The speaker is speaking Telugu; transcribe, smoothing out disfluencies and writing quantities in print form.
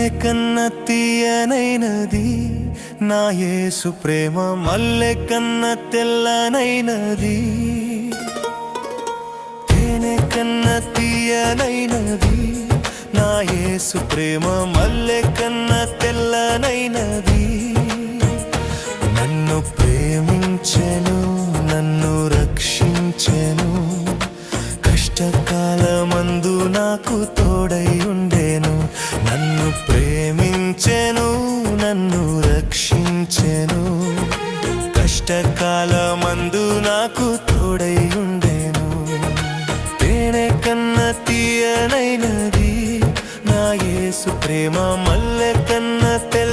తేనె కన్న తీయనైనది నా యేసు ప్రేమ, మల్లె కన్న తెల్లనైనది. తేనె కన్న తీయనైనది నా యేసు ప్రేమ, మల్లె కన్న తెల్లనైనది. నన్ను ప్రేమించెను, నన్ను రక్షించెను, కష్టకాలమందు నాకు తోడై ఉండెను. నన్ను ప్రేమించెను, నన్ను రక్షించెను, కష్టకాలమందు నాకు తోడై ఉండెను. తేనె కన్న తీయనైనది నా యేసు ప్రేమ, మల్లె కన్న తెల్ల